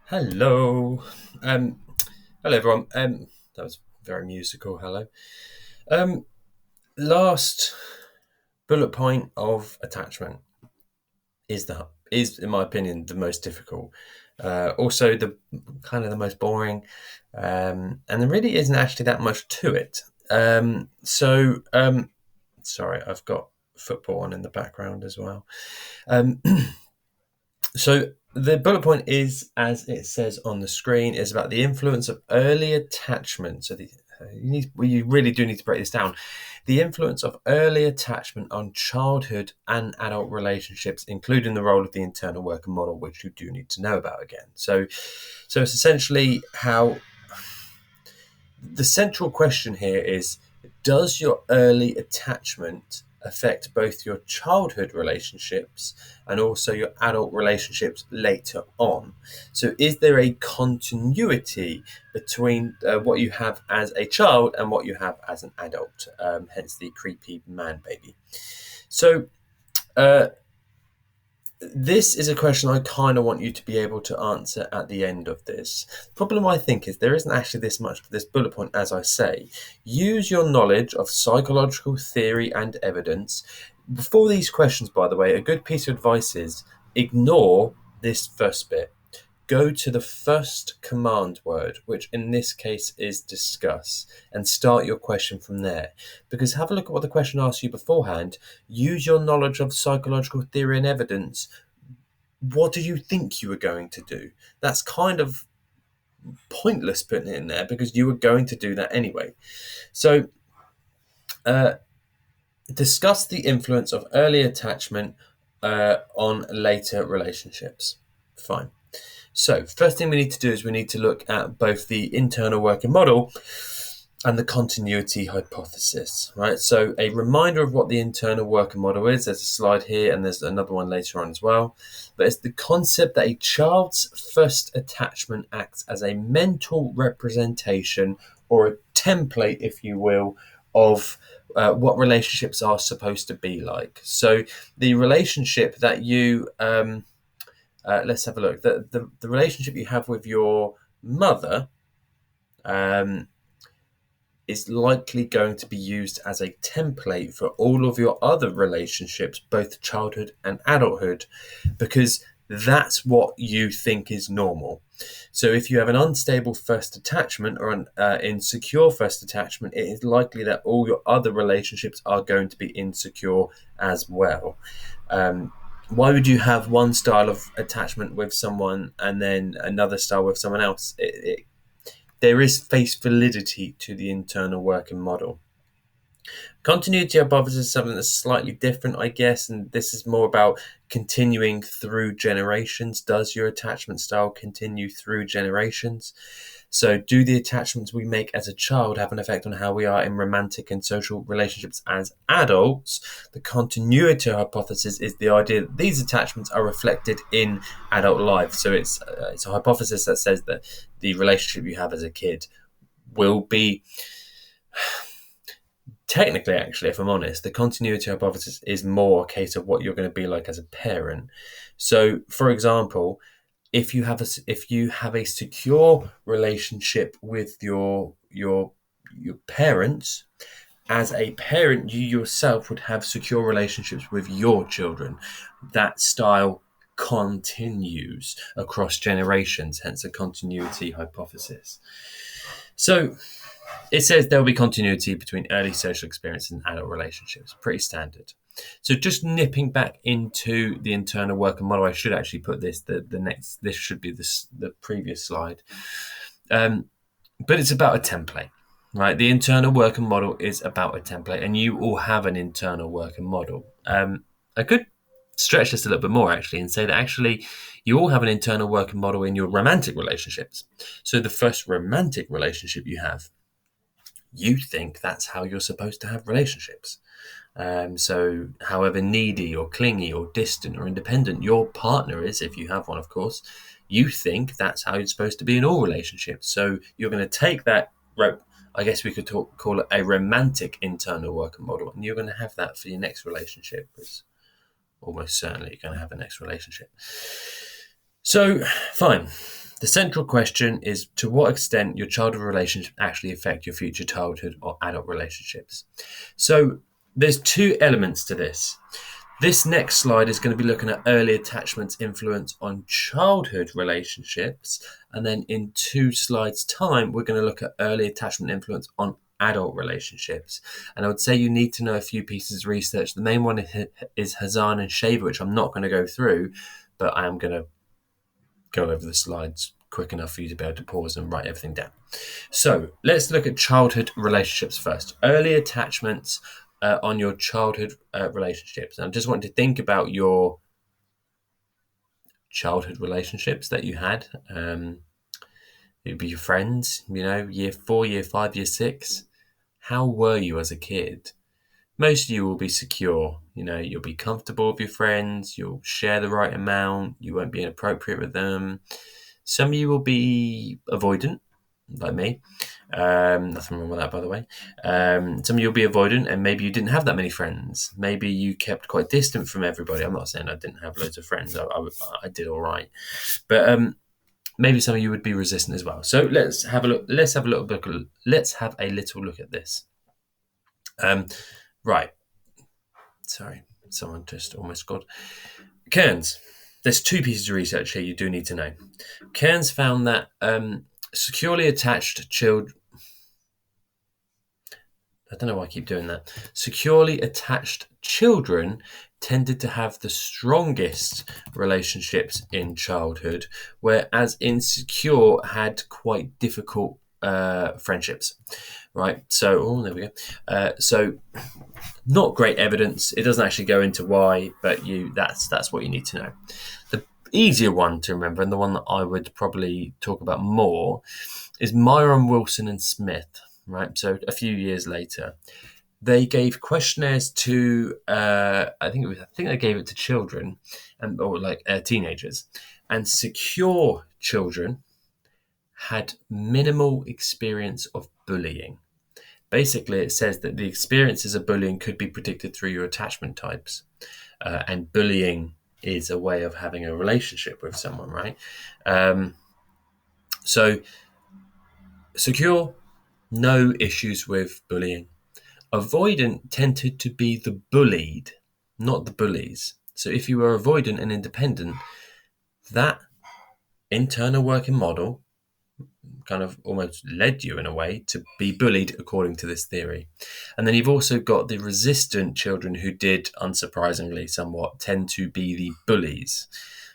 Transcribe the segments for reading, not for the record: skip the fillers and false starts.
Hello. Um, Hello everyone. That was very musical. Hello. Um, Last bullet point of attachment is in my opinion the most difficult. Also the kind of the most boring. And there really isn't actually that much to it. Sorry, I've got football on in the background as well. Um, So the bullet point is, as it says on the screen, is about the influence of early attachment. So you really do need to break this down. The influence of early attachment on childhood and adult relationships, including the role of the internal worker model, which you do need to know about again. So it's essentially how the central question here is: does your early attachment affect both your childhood relationships and also your adult relationships later on? So is there a continuity between what you have as a child and what you have as an adult? Hence the creepy man baby. So uh, this is a question I kind of want you to be able to answer at the end of this. Problem I think is there isn't actually this much to this bullet point, as I say. Use your knowledge of psychological theory and evidence. Before these questions, by the way, a good piece of advice is ignore this first bit. Go to the first command word, which in this case is discuss, and start your question from there. Because have a look at what the question asks you beforehand. Use your knowledge of psychological theory and evidence. What do you think you were going to do? That's kind of pointless putting it in there because you were going to do that anyway. So, uh, discuss the influence of early attachment on later relationships. Fine. So, first thing we need to do is we need to look at both the internal working model and the continuity hypothesis, right? So, a reminder of what the internal working model is. There's a slide here, and there's another one later on as well. But it's the concept that a child's first attachment acts as a mental representation or a template, if you will, of what relationships are supposed to be like. So, the relationship that you let's have a look. The relationship you have with your mother um, is likely going to be used as a template for all of your other relationships, both childhood and adulthood, because that's what you think is normal. So if you have an unstable first attachment or an insecure first attachment, it is likely that all your other relationships are going to be insecure as well. Why would you have one style of attachment with someone and then another style with someone else? There is face validity to the internal working model. Continuity hypothesis is something that's slightly different, I guess, and this is more about continuing through generations. Does your attachment style continue through generations? So, do the attachments we make as a child have an effect on how we are in romantic and social relationships as adults? The continuity hypothesis is the idea that these attachments are reflected in adult life. So, it's a hypothesis that says that the relationship you have as a kid will be. Technically, actually, if I'm honest, the continuity hypothesis is more a case of what you're going to be like as a parent. So, for example, if you have a secure relationship with your parents, as a parent, you yourself would have secure relationships with your children. That style continues across generations, hence a continuity hypothesis. So it says there will be continuity between early social experiences and adult relationships. Pretty standard. So just nipping back into the internal working model, I should actually put this. This should be the previous slide. But it's about a template, right? The internal working model is about a template, and you all have an internal working model. I could stretch this a little bit more actually and say that actually you all have an internal working model in your romantic relationships. So the first romantic relationship you have, you think that's how you're supposed to have relationships. So however needy or clingy or distant or independent your partner is, if you have one, of course, you think that's how you're supposed to be in all relationships. So you're going to take that, I guess we could call it a romantic internal working model, and you're going to have that for your next relationship, because almost certainly you're going to have a next relationship. So, fine. The central question is, to what extent your childhood relationships actually affect your future childhood or adult relationships? So there's two elements to this. This next slide is going to be looking at early attachment's influence on childhood relationships. And then in 2 slides' time, we're going to look at early attachment influence on adult relationships. And I would say you need to know a few pieces of research. The main one is Hazan and Shaver, which I'm not going to go through, but I am going to go over the slides quick enough for you to be able to pause and write everything down. So let's look at childhood relationships first. Early attachments on your childhood relationships. And I just want to think about your childhood relationships that you had. It'd be your friends, year 4, year 5, year 6. How were you as a kid? Most of you will be secure. You'll be comfortable with your friends. You'll share the right amount. You won't be inappropriate with them. Some of you will be avoidant, like me. Nothing wrong with that, by the way. Some of you will be avoidant, and maybe you didn't have that many friends. Maybe you kept quite distant from everybody. I'm not saying I didn't have loads of friends. I did all right. But maybe some of you would be resistant as well. So let's have a look. Let's have a little look at this. Right. Sorry, someone just almost got. Cairns. There's 2 pieces of research here you do need to know. Cairns found that securely attached children. I don't know why I keep doing that. Securely attached children tended to have the strongest relationships in childhood, whereas insecure had quite difficult friendships. Right. So, there we go. So, not great evidence. It doesn't actually go into why, but that's what you need to know. The easier one to remember, and the one that I would probably talk about more, is Myron, Wilson, and Smith. Right. So a few years later, they gave questionnaires to I think they gave it to children or teenagers, and secure children had minimal experience of bullying. Basically, it says that the experiences of bullying could be predicted through your attachment types. And bullying is a way of having a relationship with someone, right? So, secure, no issues with bullying. Avoidant tended to be the bullied, not the bullies. So if you were avoidant and independent, that internal working model kind of almost led you in a way to be bullied according to this theory. And then you've also got the resistant children who did, unsurprisingly somewhat, tend to be the bullies.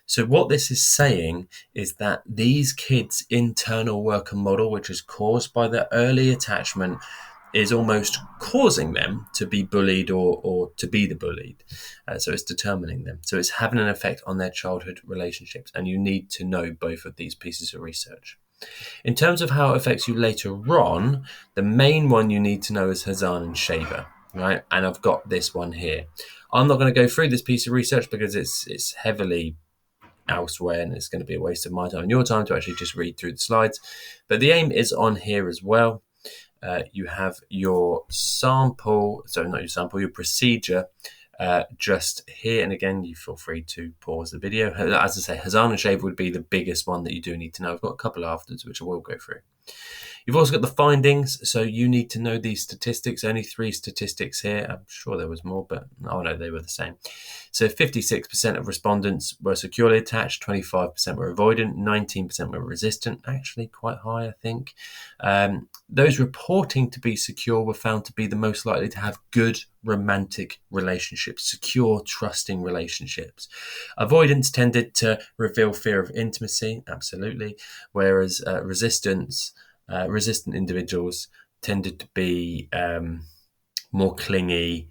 So what this is saying is that these kids' internal worker model, which is caused by their early attachment, is almost causing them to be bullied or to be the bullied. So it's determining them. So it's having an effect on their childhood relationships. And you need to know both of these pieces of research. In terms of how it affects you later on, the main one you need to know is Hazan and Shaver, right? And I've got this one here. I'm not going to go through this piece of research because it's heavily elsewhere and it's going to be a waste of my time and your time to actually just read through the slides. But the aim is on here as well. You have your sample, sorry, not your sample, your procedure just here. And again, you feel free to pause the video. As I say, Hazan and Shaver would be the biggest one that you do need to know. I've got a couple afterwards, which I will go through. You've also got the findings, so you need to know these statistics. Only 3 statistics here. I'm sure there was more, but no, they were the same. So 56% of respondents were securely attached, 25% were avoidant, 19% were resistant. Actually, quite high, I think. Those reporting to be secure were found to be the most likely to have good romantic relationships, secure, trusting relationships. Avoidance tended to reveal fear of intimacy, absolutely, whereas resistant individuals tended to be more clingy,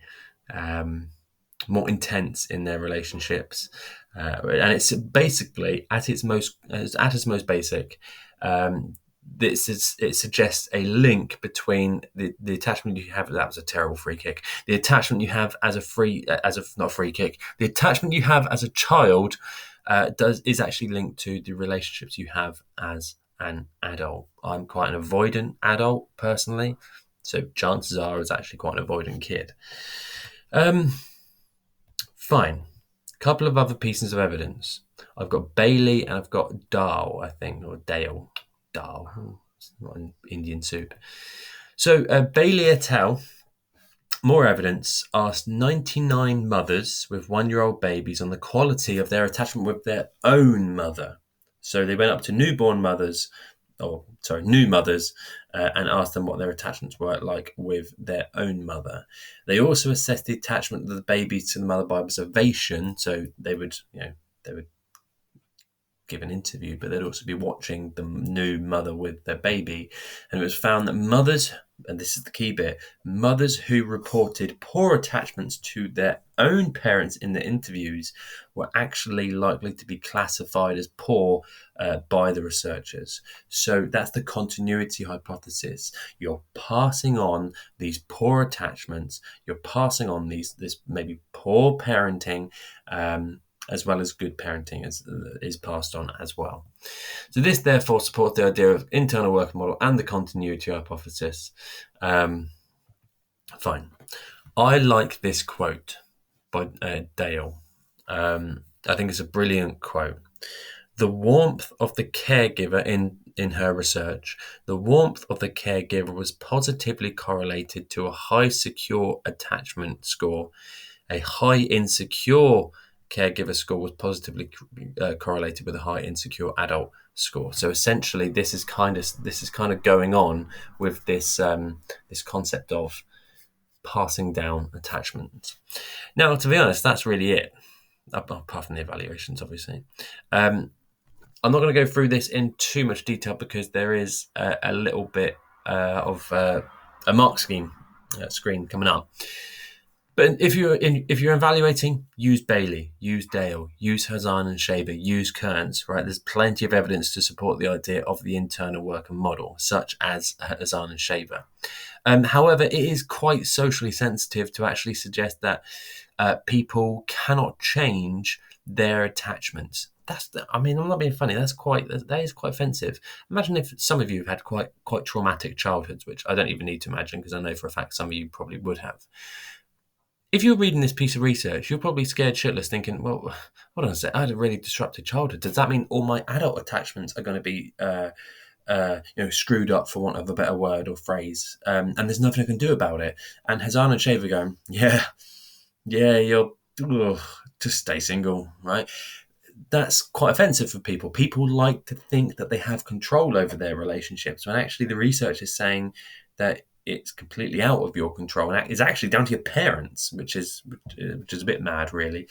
more intense in their relationships, and it's basically at its most basic. It suggests a link between the attachment you have. That was a terrible free kick. The attachment you have not free kick. The attachment you have as a child is actually linked to the relationships you have as an adult. I'm quite an avoidant adult personally, so chances are I was actually quite an avoidant kid. Fine. Couple of other pieces of evidence. I've got Bailey and I've got Dal, I think, or Dale. Dal. It's not an Indian soup. So Bailey et al., more evidence, asked 99 mothers with 1-year-old babies on the quality of their attachment with their own mother. So they went up to new mothers, and asked them what their attachments were like with their own mother. They also assessed the attachment of the baby to the mother by observation. So they would give an interview, but they'd also be watching the new mother with their baby. And it was found that mothers, and this is the key bit, mothers who reported poor attachments to their own parents in the interviews were actually likely to be classified as poor by the researchers. So that's the continuity hypothesis. You're passing on these poor attachments, you're passing on this maybe poor parenting, as well as good parenting is passed on as well. So this therefore supports the idea of internal working model and the continuity hypothesis. Fine. I like this quote by Dale. I think it's a brilliant quote. The warmth of the caregiver in her research, the warmth of the caregiver was positively correlated to a high secure attachment score. A high insecure caregiver score was positively correlated with a high insecure adult score. So essentially, this is kind of going on with this this concept of passing down attachment. Now, to be honest, that's really it. Apart from the evaluations, obviously. I'm not going to go through this in too much detail because there is a little bit of a mark scheme screen coming up. But if you're evaluating, use Bailey, use Dale, use Hazan and Shaver, use Kearns, right? There's plenty of evidence to support the idea of the internal worker model, such as Hazan and Shaver. However, it is quite socially sensitive to actually suggest that people cannot change their attachments. I'm not being funny. That is quite offensive. Imagine if some of you have had quite traumatic childhoods, which I don't even need to imagine because I know for a fact some of you probably would have. If you're reading this piece of research, you're probably scared shitless thinking, well, hold on a sec, I had a really disrupted childhood. Does that mean all my adult attachments are going to be screwed up, for want of a better word or phrase, and there's nothing I can do about it? And Hazan and Shaver going, yeah, you're just stay single, right? That's quite offensive for people. People like to think that they have control over their relationships, when actually the research is saying that it's completely out of your control and it's actually down to your parents, which is a bit mad, really.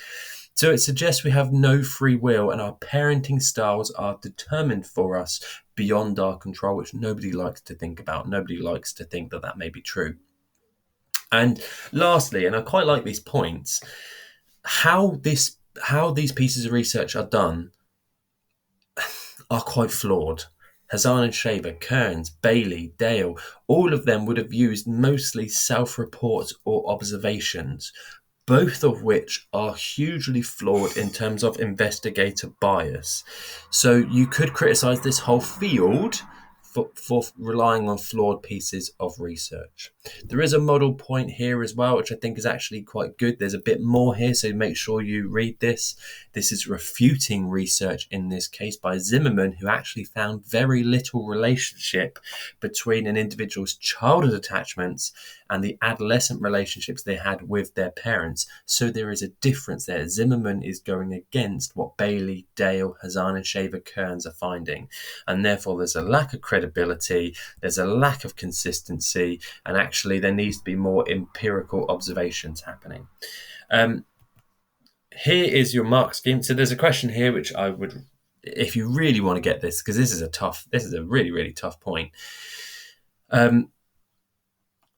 So it suggests we have no free will and our parenting styles are determined for us beyond our control, which nobody likes to think about. Nobody likes to think that may be true. And lastly, and I quite like these points, how these pieces of research are done are quite flawed. Hazan and Shaver, Kearns, Bailey, Dale, all of them would have used mostly self-reports or observations, both of which are hugely flawed in terms of investigator bias. So you could criticize this whole field for relying on flawed pieces of research. There is a model point here as well, which I think is actually quite good. There's a bit more here, so make sure you read this. This is refuting research in this case by Zimmerman, who actually found very little relationship between an individual's childhood attachments and the adolescent relationships they had with their parents. So there is a difference there. Zimmerman is going against what Bailey, Dale, Hazan and Shaver, Kearns are finding. And therefore there's a lack of credibility, there's a lack of consistency, and actually there needs to be more empirical observations happening. Here is your mark scheme. So there's a question here which I would, if you really want to get this, because this is a really, really tough point.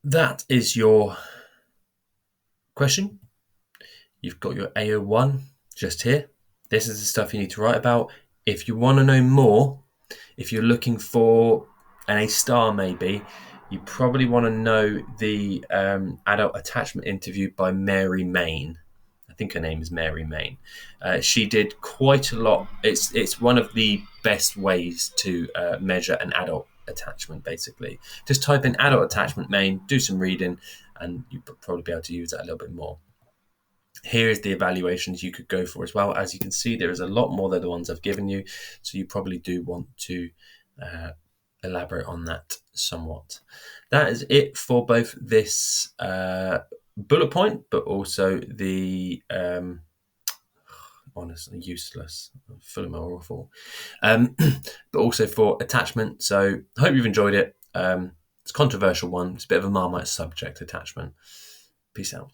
That is your question. You've got your AO1 just here. This is the stuff you need to write about. If you want to know more, if you're looking for an A star maybe, you probably want to know the adult attachment interview by Mary Main. I think her name is Mary Main. She did quite a lot. It's one of the best ways to measure an adult attachment, basically. Just type in adult attachment Main, do some reading, and you'll probably be able to use that a little bit more. Here is the evaluations you could go for as well. As you can see, there is a lot more than the ones I've given you, so you probably do want to elaborate on that somewhat. That is it for both this bullet point, but also the honestly useless, full of my awful, but also for attachment. So I hope you've enjoyed it. It's a controversial one. It's a bit of a Marmite subject, attachment. Peace out.